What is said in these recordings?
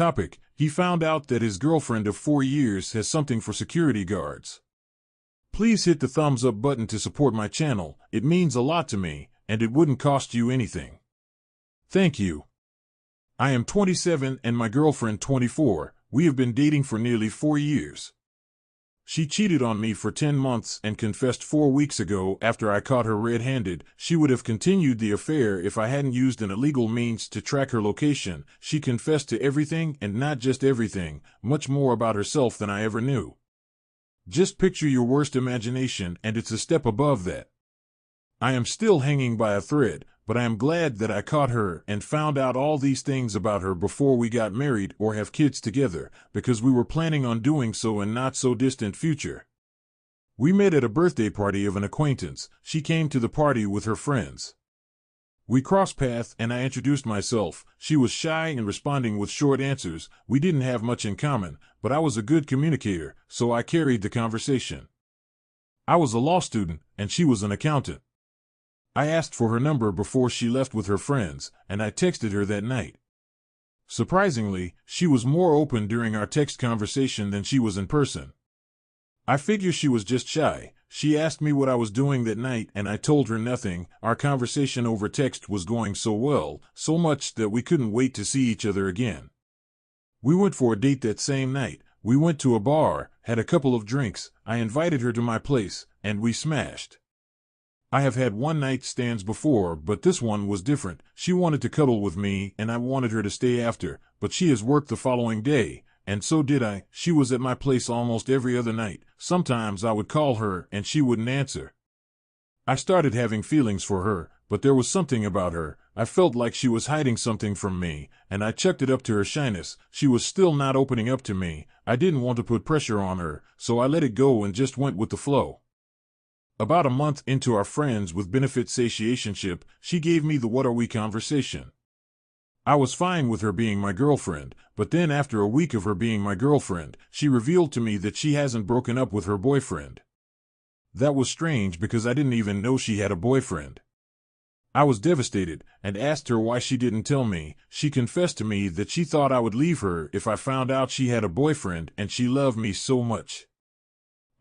Topic: He found out that his girlfriend of 4 years has something for security guards. Please hit the thumbs up button to support my channel. It means a lot to me, and it wouldn't cost you anything. Thank you. I am 27 and my girlfriend 24. We have been dating for nearly 4 years. She cheated on me for 10 months and confessed 4 weeks ago after I caught her red-handed. She would have continued the affair if I hadn't used an illegal means to track her location. She confessed to everything, and not just everything, much more about herself than I ever knew. Just picture your worst imagination, and it's a step above that. I am still hanging by a thread, but I am glad that I caught her and found out all these things about her before we got married or have kids together, because we were planning on doing so in not so distant future. We met at a birthday party of an acquaintance. She came to the party with her friends. We crossed paths and I introduced myself. She was shy and responding with short answers. We didn't have much in common, but I was a good communicator, so I carried the conversation. I was a law student and she was an accountant. I asked for her number before she left with her friends, and I texted her that night. Surprisingly, she was more open during our text conversation than she was in person. I figure she was just shy. She asked me what I was doing that night, and I told her nothing. Our conversation over text was going so well, so much that we couldn't wait to see each other again. We went for a date that same night. We went to a bar, had a couple of drinks. I invited her to my place, and we smashed. I have had one-night stands before, but this one was different. She wanted to cuddle with me, and I wanted her to stay after, but she has work the following day, and so did I. She was at my place almost every other night. Sometimes I would call her, and she wouldn't answer. I started having feelings for her, but there was something about her. I felt like she was hiding something from me, and I chucked it up to her shyness. She was still not opening up to me. I didn't want to put pressure on her, so I let it go and just went with the flow. About a month into our friends with benefits satiationship, she gave me the "what are we" conversation. I was fine with her being my girlfriend, but then after a week of her being my girlfriend, she revealed to me that she hasn't broken up with her boyfriend. That was strange because I didn't even know she had a boyfriend. I was devastated and asked her why she didn't tell me. She confessed to me that she thought I would leave her if I found out she had a boyfriend, and she loved me so much.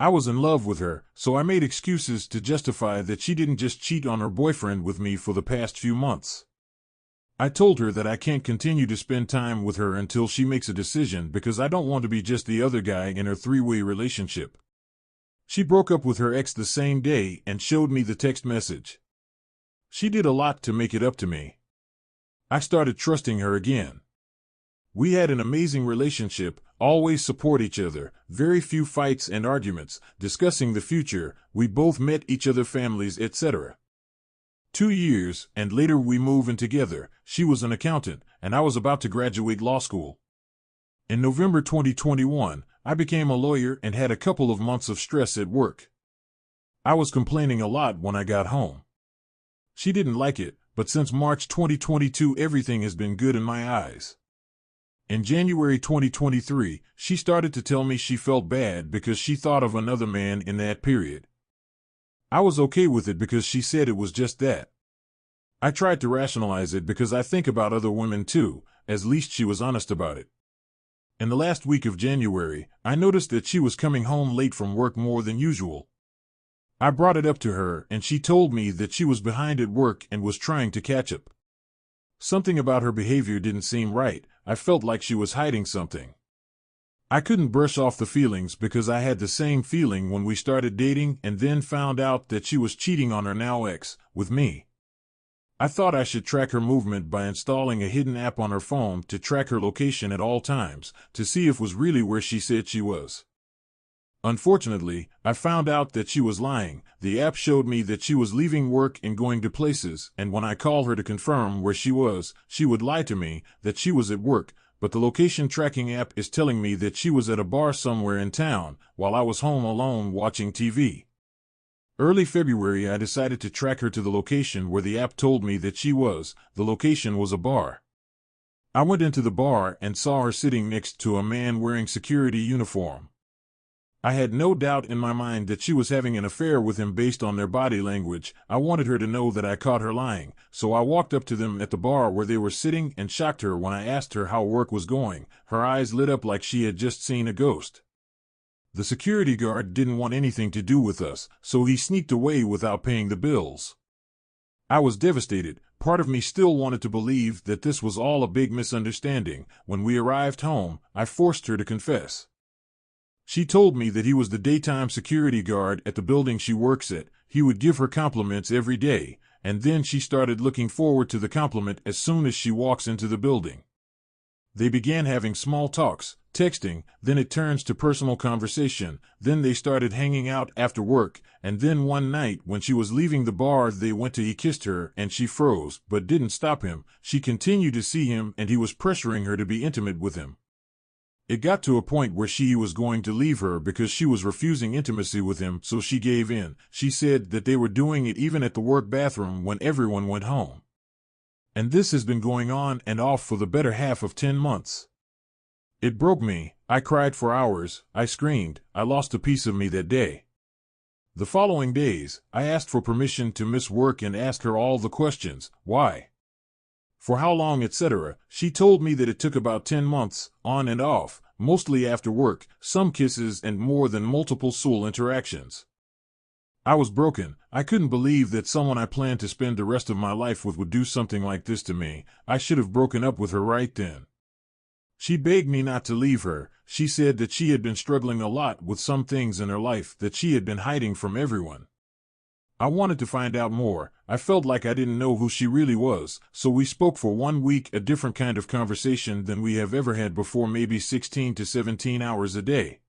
I was in love with her, so I made excuses to justify that she didn't just cheat on her boyfriend with me for the past few months. I told her that I can't continue to spend time with her until she makes a decision because I don't want to be just the other guy in her three-way relationship. She broke up with her ex the same day and showed me the text message. She did a lot to make it up to me. I started trusting her again. We had an amazing relationship, always support each other, very few fights and arguments, discussing the future. We both met each other's families, etc. 2 years, and later we moved in together. She was an accountant, and I was about to graduate law school. In November 2021, I became a lawyer and had a couple of months of stress at work. I was complaining a lot when I got home. She didn't like it, but since March 2022 everything has been good in my eyes. In January 2023, she started to tell me she felt bad because she thought of another man in that period. I was okay with it because she said it was just that. I tried to rationalize it because I think about other women too, at least she was honest about it. In the last week of January, I noticed that she was coming home late from work more than usual. I brought it up to her and she told me that she was behind at work and was trying to catch up. Something about her behavior didn't seem right. I felt like she was hiding something. I couldn't brush off the feelings because I had the same feeling when we started dating and then found out that she was cheating on her now ex with me. I thought I should track her movement by installing a hidden app on her phone to track her location at all times to see if it was really where she said she was. Unfortunately, I found out that she was lying. The app showed me that she was leaving work and going to places, and when I called her to confirm where she was, she would lie to me that she was at work, but the location tracking app is telling me that she was at a bar somewhere in town while I was home alone watching TV. Early February, I decided to track her to the location where the app told me that she was. The location was a bar. I went into the bar and saw her sitting next to a man wearing security uniform. I had no doubt in my mind that she was having an affair with him based on their body language. I wanted her to know that I caught her lying, so I walked up to them at the bar where they were sitting and shocked her when I asked her how work was going. Her eyes lit up like she had just seen a ghost. The security guard didn't want anything to do with us, so he sneaked away without paying the bills. I was devastated. Part of me still wanted to believe that this was all a big misunderstanding. When we arrived home, I forced her to confess. She told me that he was the daytime security guard at the building she works at. He would give her compliments every day, and then she started looking forward to the compliment as soon as she walks into the building. They began having small talks, texting, then it turns to personal conversation, then they started hanging out after work, and then one night when she was leaving the bar he kissed her and she froze, but didn't stop him. She continued to see him and he was pressuring her to be intimate with him. It got to a point where she was going to leave her because she was refusing intimacy with him, so she gave in. She said that they were doing it even at the work bathroom when everyone went home. And this has been going on and off for the better half of 10 months. It broke me. I cried for hours. I screamed. I lost a piece of me that day. The following days, I asked for permission to miss work and asked her all the questions. Why? For how long, etc. She told me that it took about 10 months, on and off, mostly after work, some kisses and more than multiple sexual interactions. I was broken. I couldn't believe that someone I planned to spend the rest of my life with would do something like this to me. I should have broken up with her right then. She begged me not to leave her. She said that she had been struggling a lot with some things in her life that she had been hiding from everyone. I wanted to find out more. I felt like I didn't know who she really was, so we spoke for 1 week, a different kind of conversation than we have ever had before, maybe 16 to 17 hours a day.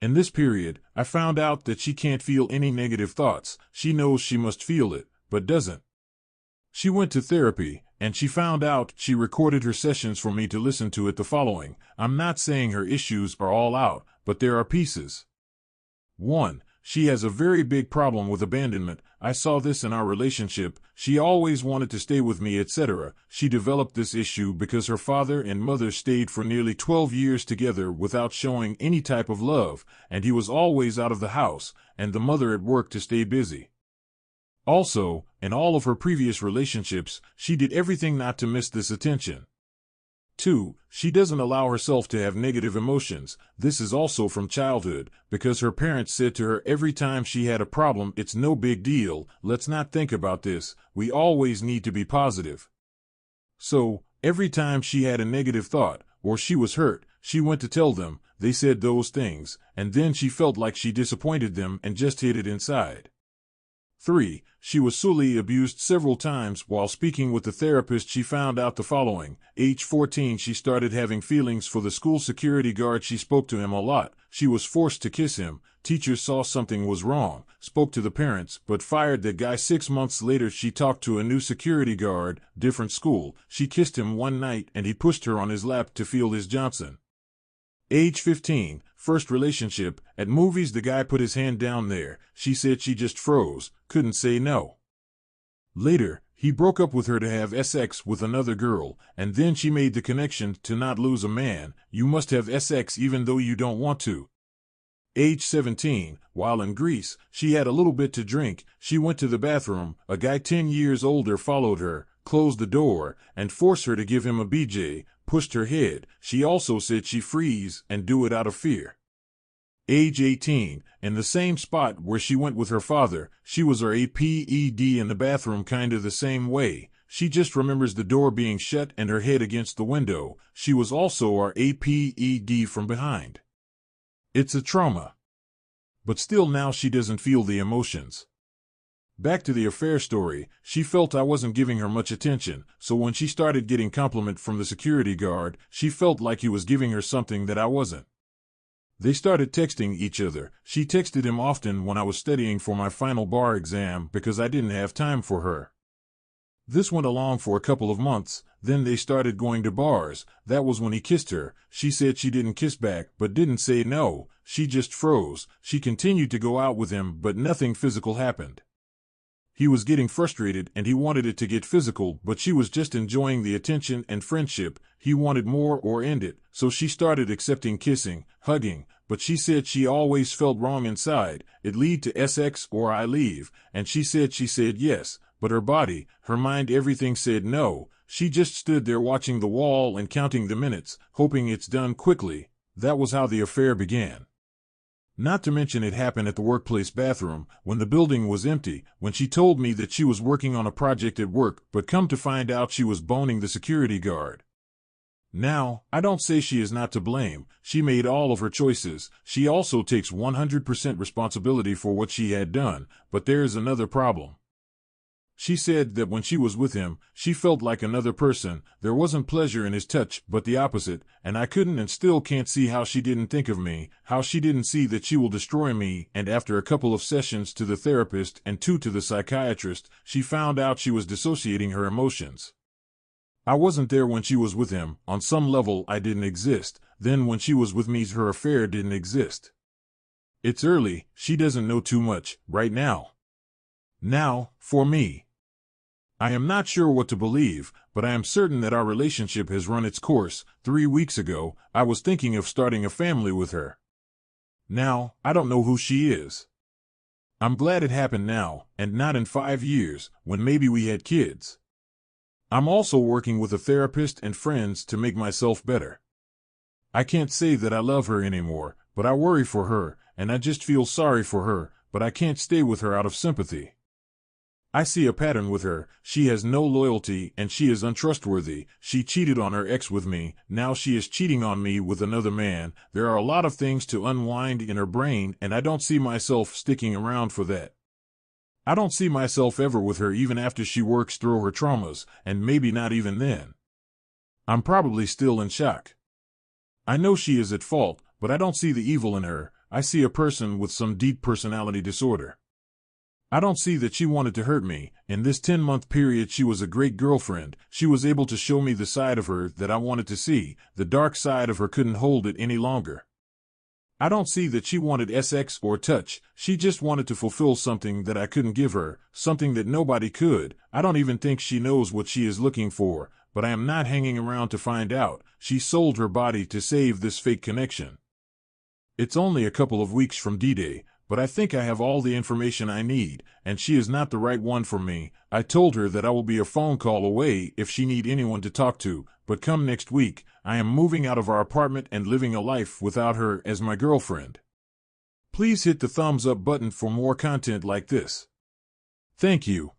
In this period, I found out that she can't feel any negative thoughts. She knows she must feel it, but doesn't. She went to therapy, and she found out. She recorded her sessions for me to listen to. The following. I'm not saying her issues are all out, but there are pieces. 1. She has a very big problem with abandonment. I saw this in our relationship. She always wanted to stay with me, etc. She developed this issue because her father and mother stayed for nearly 12 years together without showing any type of love, and he was always out of the house, and the mother at work to stay busy. Also, in all of her previous relationships, she did everything not to miss this attention. 2. She doesn't allow herself to have negative emotions. This is also from childhood, because her parents said to her every time she had a problem, it's no big deal, let's not think about this, we always need to be positive. So, every time she had a negative thought, or she was hurt, she went to tell them, they said those things, and then she felt like she disappointed them and just hid it inside. 3. She was sexually abused several times. While speaking with the therapist, she found out the following. Age 14, she started having feelings for the school security guard. She spoke to him a lot. She was forced to kiss him. Teachers saw something was wrong, spoke to the parents, but fired that guy. 6 months later, she talked to a new security guard, different school. She kissed him one night and he pushed her on his lap to feel his Johnson. Age 15, first relationship. At movies, the guy put his hand down there. She said she just froze, couldn't say no. Later, he broke up with her to have sex with another girl, and then she made the connection to not lose a man. You must have sex even though you don't want to. Age 17, while in Greece, she had a little bit to drink. She went to the bathroom. A guy 10 years older followed her, closed the door, and forced her to give him a BJ, pushed her head. She also said she freeze and do it out of fear. Age 18, in the same spot where she went with her father, she was her APED in the bathroom kinda the same way. She just remembers the door being shut and her head against the window. She was also our APED from behind. It's a trauma. But still now she doesn't feel the emotions. Back to the affair story, she felt I wasn't giving her much attention, so when she started getting compliment from the security guard, she felt like he was giving her something that I wasn't. They started texting each other. She texted him often when I was studying for my final bar exam because I didn't have time for her. This went along for a couple of months, then they started going to bars. That was when he kissed her. She said she didn't kiss back, but didn't say no. She just froze. She continued to go out with him, but nothing physical happened. He was getting frustrated and he wanted it to get physical, but she was just enjoying the attention and friendship. He wanted more or end it, so she started accepting kissing, hugging, but she said she always felt wrong inside. It lead to sex or I leave, and she said yes, but her body, her mind, everything said no. She just stood there watching the wall and counting the minutes, hoping it's done quickly. That was how the affair began. Not to mention it happened at the workplace bathroom, when the building was empty, when she told me that she was working on a project at work, but come to find out she was boning the security guard. Now, I don't say she is not to blame. She made all of her choices. She also takes 100% responsibility for what she had done, but there is another problem. She said that when she was with him, she felt like another person. There wasn't pleasure in his touch, but the opposite, and I couldn't and still can't see how she didn't think of me, how she didn't see that she will destroy me. And after a couple of sessions to the therapist and 2 to the psychiatrist, she found out she was dissociating her emotions. I wasn't there when she was with him. On some level, I didn't exist. Then when she was with me, her affair didn't exist. It's early. She doesn't know too much, right now. Now, for me. I am not sure what to believe, but I am certain that our relationship has run its course. 3 weeks ago, I was thinking of starting a family with her. Now, I don't know who she is. I'm glad it happened now, and not in 5 years, when maybe we had kids. I'm also working with a therapist and friends to make myself better. I can't say that I love her anymore, but I worry for her, and I just feel sorry for her, but I can't stay with her out of sympathy. I see a pattern with her. She has no loyalty and she is untrustworthy. She cheated on her ex with me. Now she is cheating on me with another man. There are a lot of things to unwind in her brain, and I don't see myself sticking around for that. I don't see myself ever with her even after she works through her traumas, and maybe not even then. I'm probably still in shock. I know she is at fault, but I don't see the evil in her. I see a person with some deep personality disorder. I don't see that she wanted to hurt me. In this 10-month period, she was a great girlfriend. She was able to show me the side of her that I wanted to see. The dark side of her couldn't hold it any longer. I don't see that she wanted sex or touch. She just wanted to fulfill something that I couldn't give her, something that nobody could. I don't even think she knows what she is looking for, but I am not hanging around to find out. She sold her body to save this fake connection. It's only a couple of weeks from D-Day, but I think I have all the information I need, and she is not the right one for me. I told her that I will be a phone call away if she need anyone to talk to, but come next week, I am moving out of our apartment and living a life without her as my girlfriend. Please hit the thumbs up button for more content like this. Thank you.